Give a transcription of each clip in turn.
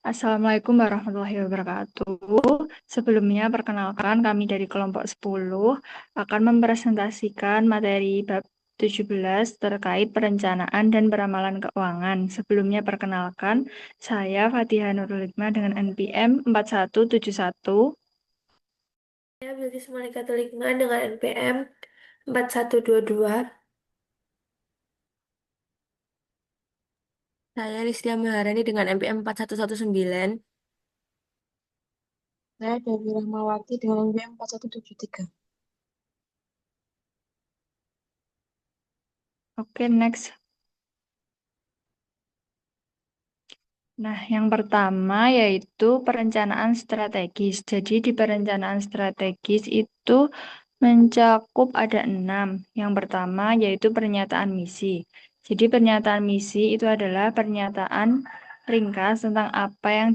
Assalamualaikum warahmatullahi wabarakatuh. Sebelumnya, perkenalkan kami dari kelompok 10 akan mempresentasikan materi bab 17 terkait perencanaan dan peramalan keuangan. Sebelumnya, perkenalkan, saya Fatihah Nurul Hikmah dengan NPM 4171. Saya Bilkis Malika Tulikma dengan NPM 4122. Saya Listia Maharani dengan NPM 4119. Saya Dewi Rahmawati dengan NPM 4173. Oke, next. Nah, yang pertama yaitu perencanaan strategis. Jadi di perencanaan strategis itu mencakup ada 6. Yang pertama yaitu pernyataan misi. Jadi pernyataan misi itu adalah pernyataan ringkas tentang apa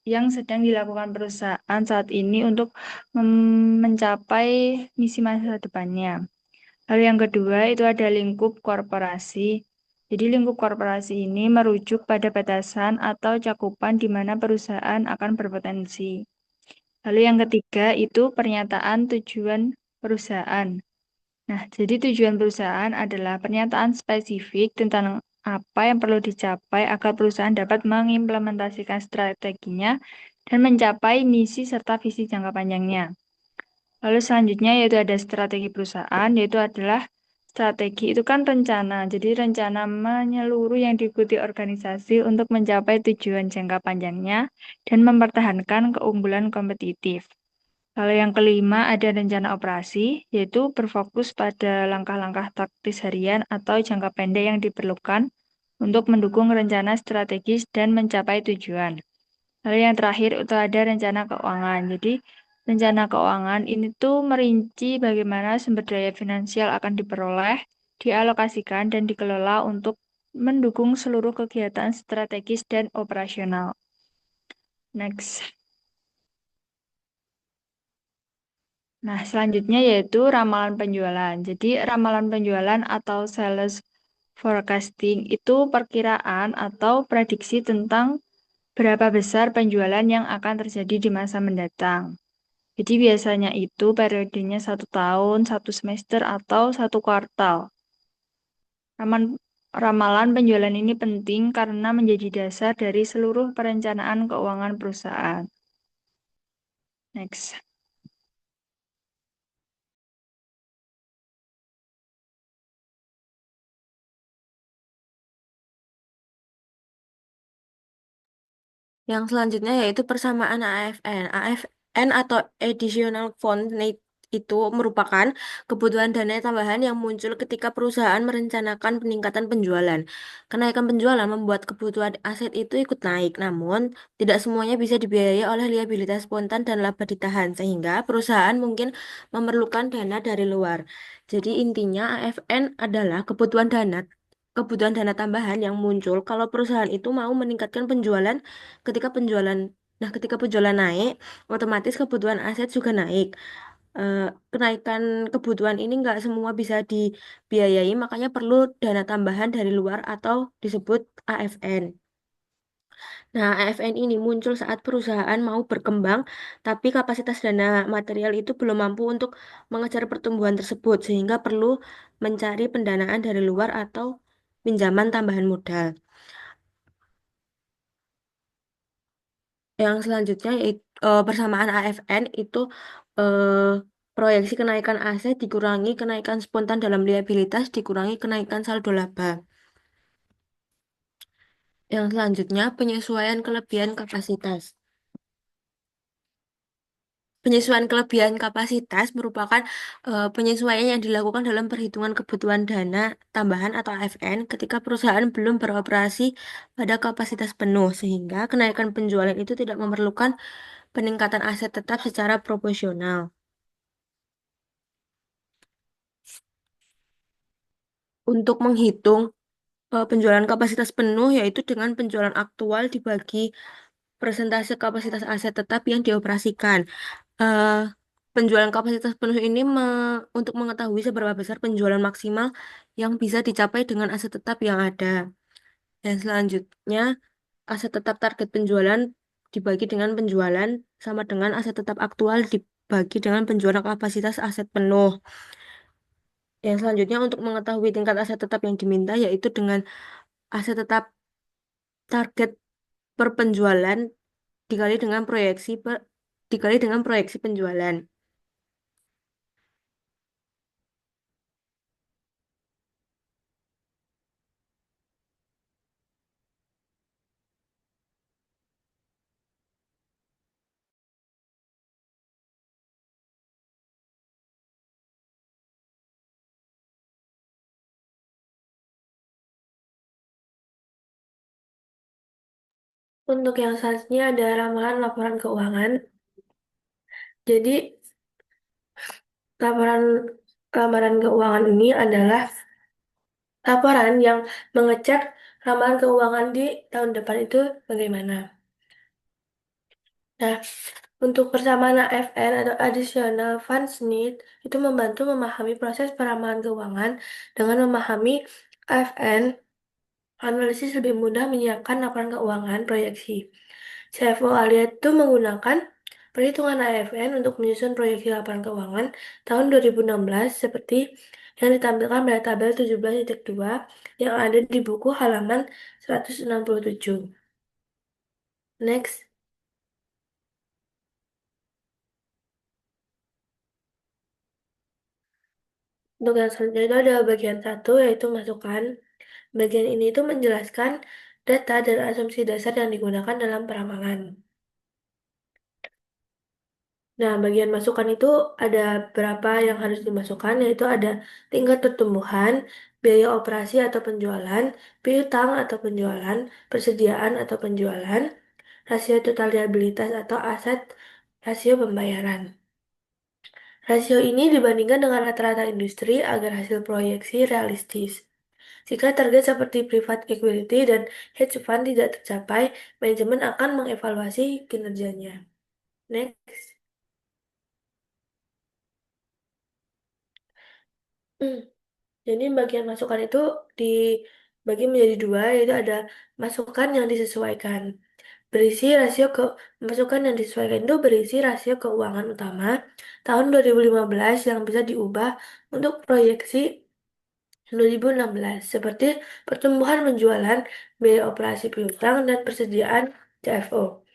yang sedang dilakukan perusahaan saat ini untuk mencapai misi masa depannya. Lalu yang kedua itu ada lingkup korporasi. Jadi lingkup korporasi ini merujuk pada batasan atau cakupan di mana perusahaan akan berpotensi. Lalu yang ketiga itu pernyataan tujuan perusahaan. Nah, jadi tujuan perusahaan adalah pernyataan spesifik tentang apa yang perlu dicapai agar perusahaan dapat mengimplementasikan strateginya dan mencapai misi serta visi jangka panjangnya. Lalu selanjutnya yaitu ada strategi perusahaan, yaitu adalah strategi itu kan rencana. Jadi rencana menyeluruh yang diikuti organisasi untuk mencapai tujuan jangka panjangnya dan mempertahankan keunggulan kompetitif. Lalu yang kelima ada rencana operasi, yaitu berfokus pada langkah-langkah taktis harian atau jangka pendek yang diperlukan untuk mendukung rencana strategis dan mencapai tujuan. Lalu yang terakhir itu ada rencana keuangan. Jadi rencana keuangan ini tuh merinci bagaimana sumber daya finansial akan diperoleh, dialokasikan, dan dikelola untuk mendukung seluruh kegiatan strategis dan operasional. Next. Nah, selanjutnya yaitu ramalan penjualan. Jadi ramalan penjualan atau sales forecasting itu perkiraan atau prediksi tentang berapa besar penjualan yang akan terjadi di masa mendatang. Jadi biasanya itu periodenya 1 tahun, 1 semester, atau 1 kuartal. Ramalan penjualan ini penting karena menjadi dasar dari seluruh perencanaan keuangan perusahaan. Next. Yang selanjutnya yaitu persamaan AFN. AFN atau Additional Fund Need itu merupakan kebutuhan dana tambahan yang muncul ketika perusahaan merencanakan peningkatan penjualan. Kenaikan penjualan membuat kebutuhan aset itu ikut naik, namun tidak semuanya bisa dibiayai oleh liabilitas spontan dan laba ditahan, sehingga perusahaan mungkin memerlukan dana dari luar. Jadi intinya AFN adalah kebutuhan dana tambahan yang muncul kalau perusahaan itu mau meningkatkan penjualan. Ketika penjualan naik, otomatis kebutuhan aset juga naik. Eh, Kenaikan kebutuhan ini nggak semua bisa dibiayai, makanya perlu dana tambahan dari luar atau disebut AFN. Nah, AFN ini muncul saat perusahaan mau berkembang, tapi kapasitas dana material itu belum mampu untuk mengejar pertumbuhan tersebut, sehingga perlu mencari pendanaan dari luar atau pinjaman tambahan modal. Yang selanjutnya yaitu persamaan AFN itu eh, proyeksi kenaikan aset dikurangi kenaikan spontan dalam liabilitas dikurangi kenaikan saldo laba. Yang selanjutnya penyesuaian kelebihan kapasitas. Penyesuaian kelebihan kapasitas merupakan penyesuaian yang dilakukan dalam perhitungan kebutuhan dana tambahan atau AFN ketika perusahaan belum beroperasi pada kapasitas penuh, sehingga kenaikan penjualan itu tidak memerlukan peningkatan aset tetap secara proporsional. Untuk menghitung penjualan kapasitas penuh yaitu dengan penjualan aktual dibagi persentase kapasitas aset tetap yang dioperasikan. Eh, Penjualan kapasitas penuh ini untuk mengetahui seberapa besar penjualan maksimal yang bisa dicapai dengan aset tetap yang ada. Dan selanjutnya aset tetap target penjualan dibagi dengan penjualan sama dengan aset tetap aktual dibagi dengan penjualan kapasitas aset penuh. Yang selanjutnya untuk mengetahui tingkat aset tetap yang diminta yaitu dengan aset tetap target per penjualan dikali dengan dikali dengan proyeksi penjualan. Untuk yang selanjutnya ada ramalan laporan keuangan. Jadi laporan ramalan keuangan ini adalah laporan yang mengecek ramalan keuangan di tahun depan itu bagaimana. Nah, untuk persamaan AFN atau Additional Funds Need itu membantu memahami proses peramalan keuangan dengan memahami AFN. Analisis lebih mudah menyiapkan laporan keuangan proyeksi. CFO Alia itu menggunakan perhitungan AFN untuk menyusun proyeksi laporan keuangan tahun 2016 seperti yang ditampilkan pada tabel 17.2 yang ada di buku halaman 167. Next, untuk yang selanjutnya itu ada bagian satu yaitu masukan. Bagian ini itu menjelaskan data dan asumsi dasar yang digunakan dalam peramalan. Nah, bagian masukan itu ada berapa yang harus dimasukkan, yaitu ada tingkat pertumbuhan, biaya operasi atau penjualan, piutang atau penjualan, persediaan atau penjualan, rasio total liabilitas atau aset, rasio pembayaran. Rasio ini dibandingkan dengan rata-rata industri agar hasil proyeksi realistis. Jika target seperti private equity dan hedge fund tidak tercapai, manajemen akan mengevaluasi kinerjanya. Next. Jadi bagian masukan itu dibagi menjadi dua, yaitu ada masukan yang disesuaikan. Berisi rasio ke Masukan yang disesuaikan itu berisi rasio keuangan utama tahun 2015 yang bisa diubah untuk proyeksi 2016 seperti pertumbuhan penjualan, biaya operasi piutang, dan persediaan CFO.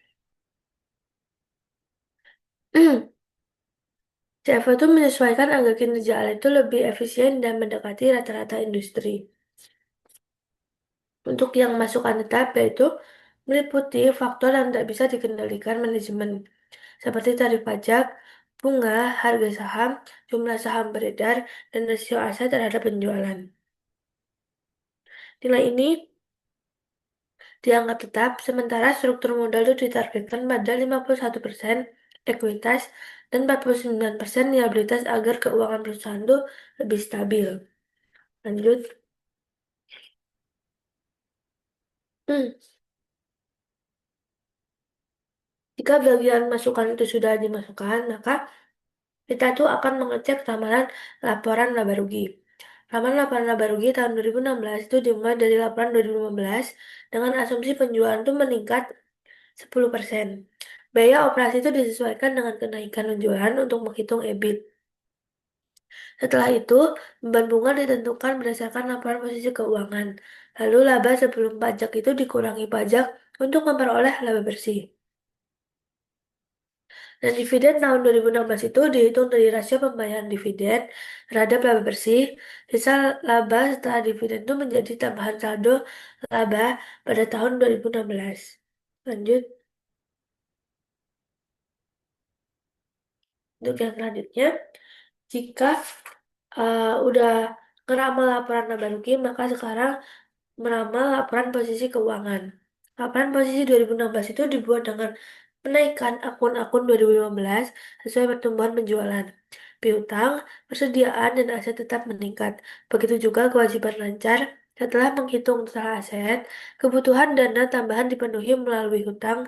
CFO itu menyesuaikan agar kinerja ALE itu lebih efisien dan mendekati rata-rata industri. Untuk yang masukan tetap yaitu meliputi faktor yang tidak bisa dikendalikan manajemen, seperti tarif pajak, bunga, harga saham, jumlah saham beredar, dan rasio aset terhadap penjualan. Nilai ini dianggap tetap, sementara struktur modal itu ditargetkan pada 51% ekuitas dan 49% liabilitas agar keuangan perusahaan itu lebih stabil. Lanjut. Hmm, Jika bagian masukan itu sudah dimasukkan, maka kita tuh akan mengecek ramalan laporan laba rugi. Ramalan laporan laba rugi tahun 2016 itu dimulai dari laporan 2015 dengan asumsi penjualan itu meningkat 10%. Biaya operasi itu disesuaikan dengan kenaikan penjualan untuk menghitung EBIT. Setelah itu, beban bunga ditentukan berdasarkan laporan posisi keuangan. Lalu laba sebelum pajak itu dikurangi pajak untuk memperoleh laba bersih. Dan dividen tahun 2016 itu dihitung dari rasio pembayaran dividen terhadap laba bersih. Sisa laba setelah dividen itu menjadi tambahan saldo laba pada tahun 2016. Lanjut, untuk yang selanjutnya, jika udah ngeramal laporan laba rugi, maka sekarang meramal laporan posisi keuangan. Laporan posisi 2016 itu dibuat dengan menaikkan akun-akun 2015 sesuai pertumbuhan penjualan. Piutang, persediaan, dan aset tetap meningkat. Begitu juga kewajiban lancar. Setelah menghitung total aset, kebutuhan dana tambahan dipenuhi melalui hutang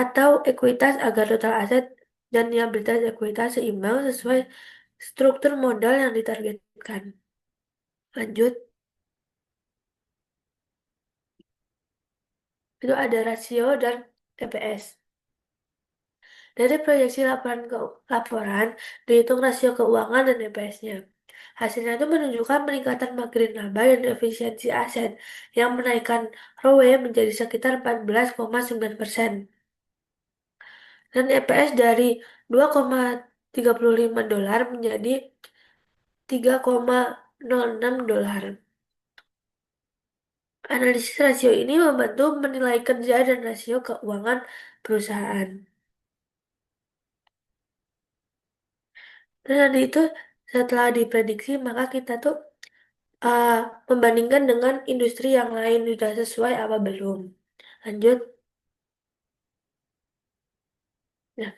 atau ekuitas agar total aset dan liabilitas ekuitas seimbang sesuai struktur modal yang ditargetkan. Lanjut. Itu ada rasio dan EPS. Dari proyeksi laporan, dihitung rasio keuangan dan EPS-nya. Hasilnya itu menunjukkan peningkatan margin laba dan efisiensi aset yang menaikkan ROE menjadi sekitar 14,9%. Dan EPS dari 2,35 dolar menjadi 3,06 dolar. Analisis rasio ini membantu menilai kerja dan rasio keuangan perusahaan. Dan nanti itu setelah diprediksi, maka kita tuh uh, membandingkan dengan industri yang lain sudah sesuai apa belum. Lanjut. Nah,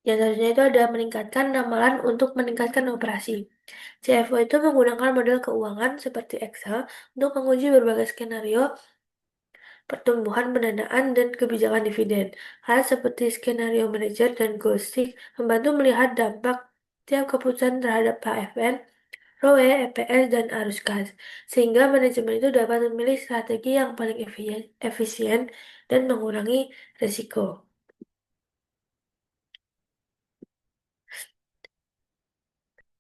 yang selanjutnya itu ada meningkatkan ramalan untuk meningkatkan operasi. CFO itu menggunakan model keuangan seperti Excel untuk menguji berbagai skenario pertumbuhan pendanaan dan kebijakan dividen. Hal seperti skenario manajer dan goal stick membantu melihat dampak tiap keputusan terhadap HFN, ROE, EPS, dan arus kas, sehingga manajemen itu dapat memilih strategi yang paling efisien dan mengurangi risiko.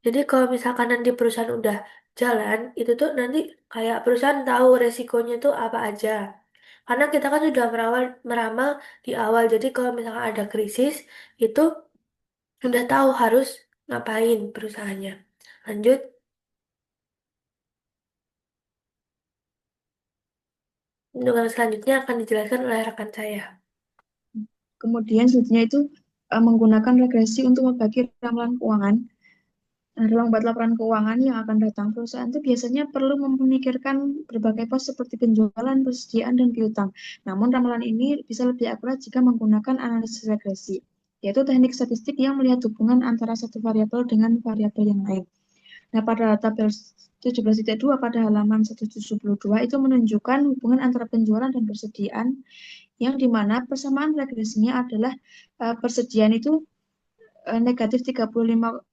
Jadi kalau misalkan nanti perusahaan udah jalan, itu tuh nanti kayak perusahaan tahu resikonya tuh apa aja. Karena kita kan sudah meramal di awal. Jadi kalau misalkan ada krisis, itu udah tahu harus ngapain perusahaannya. Lanjut, untuk yang selanjutnya akan dijelaskan oleh rekan saya. Kemudian selanjutnya itu menggunakan regresi untuk membagi ramalan keuangan. Nah, dalam membuat laporan keuangan yang akan datang, perusahaan itu biasanya perlu memikirkan berbagai pos seperti penjualan, persediaan, dan piutang. Namun, ramalan ini bisa lebih akurat jika menggunakan analisis regresi, yaitu teknik statistik yang melihat hubungan antara satu variabel dengan variabel yang lain. Nah, pada tabel 17.2 pada halaman 172 itu menunjukkan hubungan antara penjualan dan persediaan, yang dimana persamaan regresinya adalah persediaan itu negatif 35,7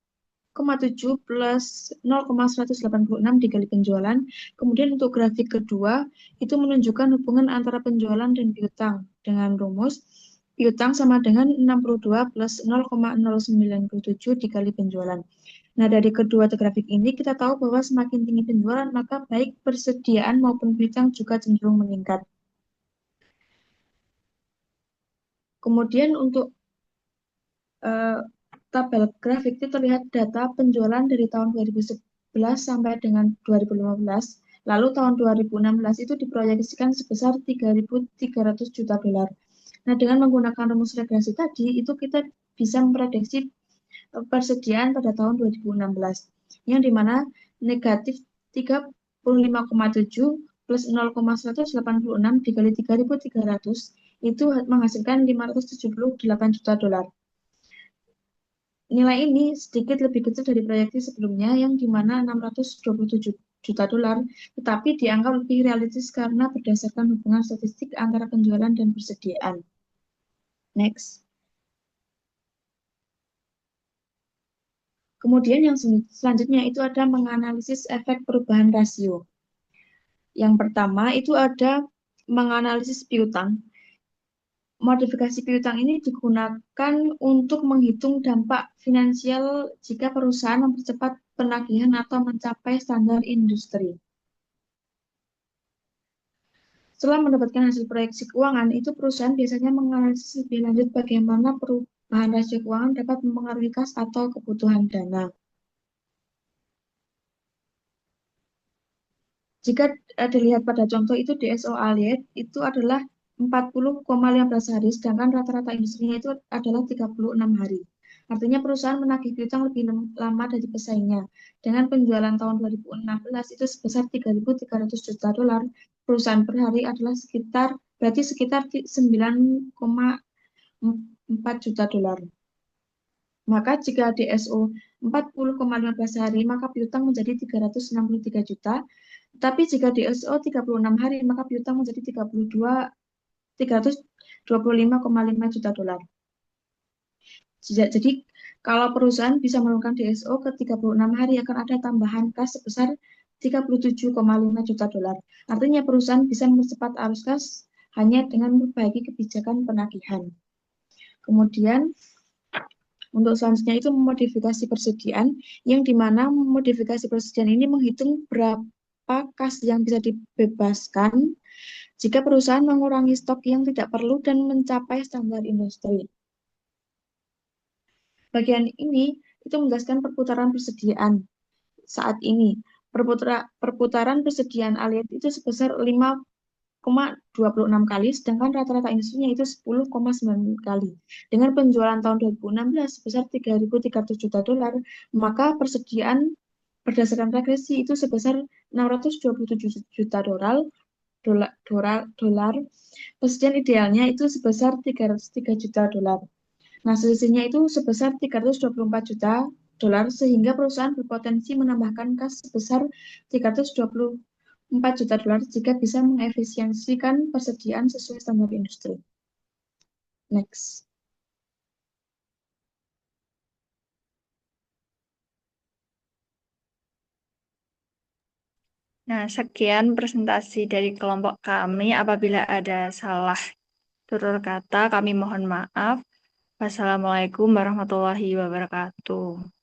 plus 0,186 dikali penjualan. Kemudian untuk grafik kedua, itu menunjukkan hubungan antara penjualan dan piutang dengan rumus piutang sama dengan 62 plus 0,097 dikali penjualan. Nah, dari kedua grafik ini kita tahu bahwa semakin tinggi penjualan, maka baik persediaan maupun piutang juga cenderung meningkat. Kemudian untuk eh, tabel grafik itu terlihat data penjualan dari tahun 2011 sampai dengan 2015. Lalu tahun 2016 itu diproyeksikan sebesar 3.300 juta dolar. Nah, dengan menggunakan rumus regresi tadi, itu kita bisa memprediksi persediaan pada tahun 2016, yang dimana negatif 35,7 plus 0,186 dikali 3.300 itu menghasilkan 578 juta dolar. Nilai ini sedikit lebih kecil dari proyeksi sebelumnya yang di mana 627 juta dolar, tetapi dianggap lebih realistis karena berdasarkan hubungan statistik antara penjualan dan persediaan. Next. Kemudian yang selanjutnya itu ada menganalisis efek perubahan rasio. Yang pertama itu ada menganalisis piutang. Modifikasi piutang ini digunakan untuk menghitung dampak finansial jika perusahaan mempercepat penagihan atau mencapai standar industri. Setelah mendapatkan hasil proyeksi keuangan, itu perusahaan biasanya menganalisis lebih lanjut bagaimana perubahan rasio keuangan dapat mempengaruhi kas atau kebutuhan dana. Jika dilihat pada contoh itu DSO Allied itu adalah 40,15 hari, sedangkan rata-rata industrinya itu adalah 36 hari. Artinya perusahaan menagih piutang lebih lama dari pesaingnya. Dengan penjualan tahun 2016 itu sebesar 3.300 juta dolar, perusahaan per hari adalah berarti sekitar 9,4 juta dolar. Maka jika DSO 40,15 hari, maka piutang menjadi 363 juta. Tapi jika DSO 36 hari, maka piutang menjadi 325,5 juta dolar. Jadi, kalau perusahaan bisa menurunkan DSO ke 36 hari, akan ada tambahan kas sebesar 37,5 juta dolar. Artinya perusahaan bisa mempercepat arus kas hanya dengan memperbaiki kebijakan penagihan. Kemudian untuk selanjutnya itu modifikasi persediaan, yang dimana modifikasi persediaan ini menghitung berapa kas yang bisa dibebaskan jika perusahaan mengurangi stok yang tidak perlu dan mencapai standar industri. Bagian ini itu menjelaskan perputaran persediaan saat ini. Perputaran persediaan aliat itu sebesar 5,26 kali, sedangkan rata-rata industrinya itu 10,9 kali. Dengan penjualan tahun 2016 sebesar 3.300 juta dolar, maka persediaan berdasarkan regresi itu sebesar 627 juta dolar. Persediaan idealnya itu sebesar 303 juta dolar. Nah, selisihnya itu sebesar 324 juta dolar, sehingga perusahaan berpotensi menambahkan kas sebesar 324 juta dolar jika bisa mengefisiensikan persediaan sesuai standar industri. Next. Nah, sekian presentasi dari kelompok kami. Apabila ada salah tutur kata, kami mohon maaf. Wassalamualaikum warahmatullahi wabarakatuh.